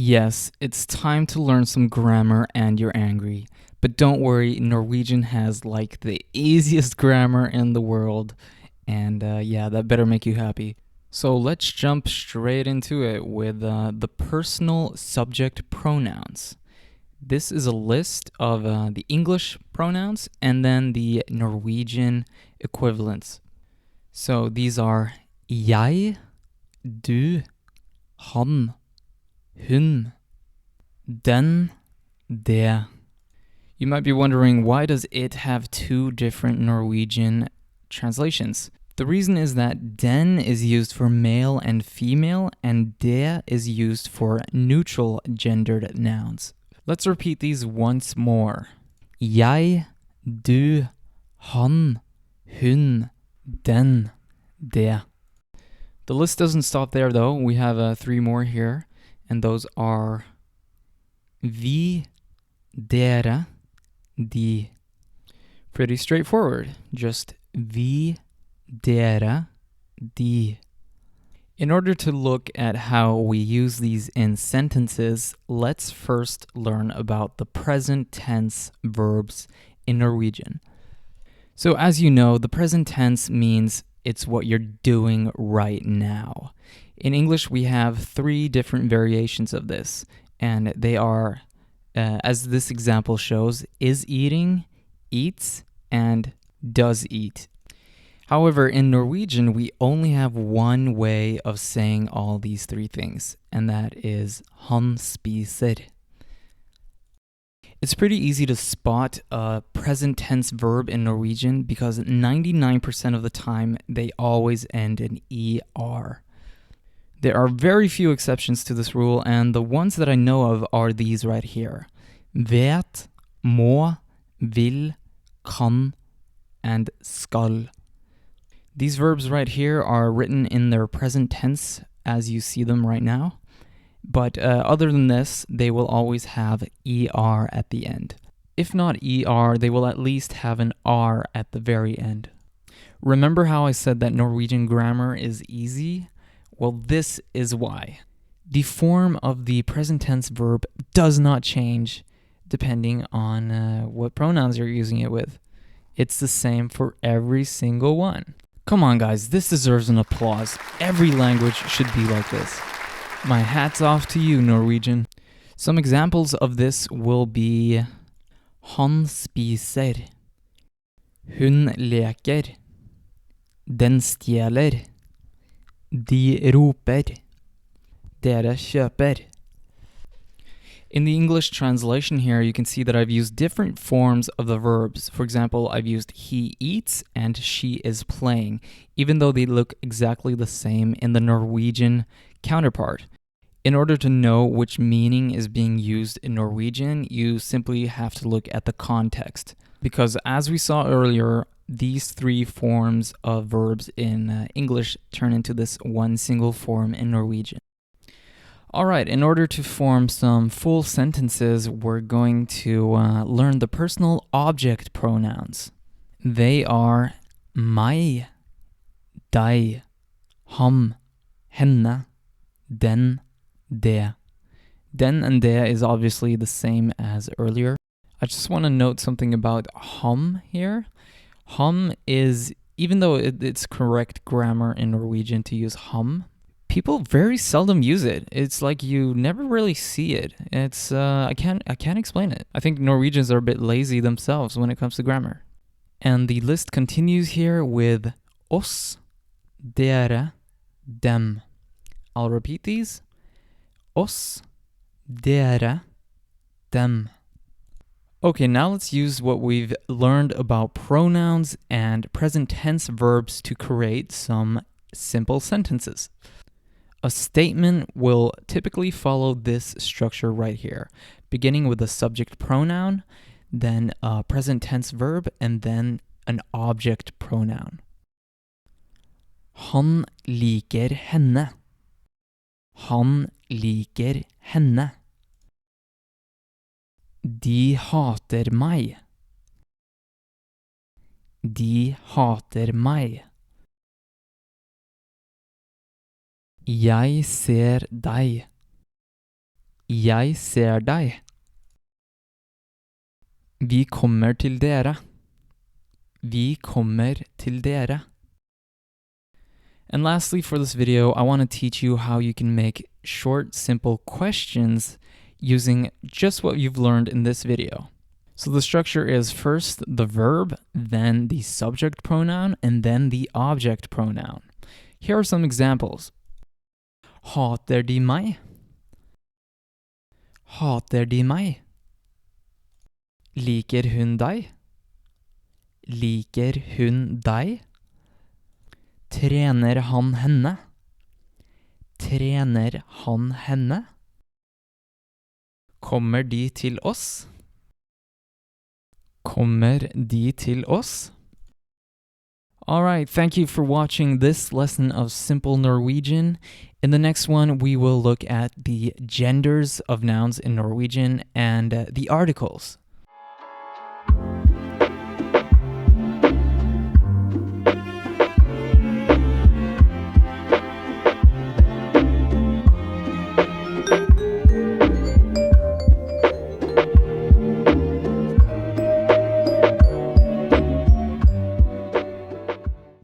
Yes, it's time to learn some grammar and you're angry. But don't worry, Norwegian has like the easiest grammar in the world. And yeah, that better make you happy. So let's jump straight into it with the personal subject pronouns. This is a list of the English pronouns and then the Norwegian equivalents. So these are jeg, du, han, hun, den, det. You might be wondering, why does it have two different Norwegian translations? The reason is that den is used for male and female, and det is used for neutral gendered nouns. Let's repeat these once more. Jeg, du, han, hun, den, det. The list doesn't stop there though. We have three more here, and those are vi, dere, de. Pretty straightforward. Just vi, dere, de. In order to look at how we use these in sentences, let's first learn about the present tense verbs in Norwegian. So as you know, the present tense means it's what you're doing right now. In English, we have three different variations of this, and they are, as this example shows, is eating, eats, and does eat. However, in Norwegian, we only have one way of saying all these three things, and that is han spiser. It's pretty easy to spot a present tense verb in Norwegian because 99% of the time they always end in er. There are very few exceptions to this rule, and the ones that I know of are these right here. Vet, må, vil, kan, and skal. These verbs right here are written in their present tense as you see them right now. But other than this, they will always have er at the end. If not er, they will at least have an r at the very end. Remember how I said that Norwegian grammar is easy? Well, this is why. The form of the present tense verb does not change depending on what pronouns you're using it with. It's the same for every single one. Come on, guys, this deserves an applause. Every language should be like this. My hat's off to you, Norwegian. Some examples of this will be han spiser, hun leker, den stjeler, de roper, dere kjøper. In the English translation here, you can see that I've used different forms of the verbs. For example, I've used he eats and she is playing, even though they look exactly the same in the Norwegian counterpart. In order to know which meaning is being used in Norwegian, you simply have to look at the context. Because as we saw earlier, these three forms of verbs in English turn into this one single form in Norwegian. Alright, in order to form some full sentences, we're going to learn the personal object pronouns. They are meg, deg, ham, henne, den, det. Den and det is obviously the same as earlier. I just want to note something about ham here. Ham is, even though it's correct grammar in Norwegian to use ham, people very seldom use it. It's like you never really see it. It's I can't explain it. I think Norwegians are a bit lazy themselves when it comes to grammar. And the list continues here with oss, dere, dem. I'll repeat these. Oss, dere, dem. Okay, now let's use what we've learned about pronouns and present tense verbs to create some simple sentences. A statement will typically follow this structure right here, beginning with a subject pronoun, then a present tense verb, and then an object pronoun. Han liker henne. Han liker henne. De hater meg. De hater meg. Jeg ser deg. Jeg ser deg. Vi kommer til dere. Vi kommer til dere. And lastly, for this video, I want to teach you how you can make short, simple questions using just what you've learned in this video. So the structure is first the verb, then the subject pronoun, and then the object pronoun. Here are some examples. Hater de meg? Hater de meg? Liker hun deg? Liker hun deg? Trener han henne? Trener han henne? Kommer de til oss? Kommer de til oss? Alright, thank you for watching this lesson of Simple Norwegian. In the next one, we will look at the genders of nouns in Norwegian and the articles.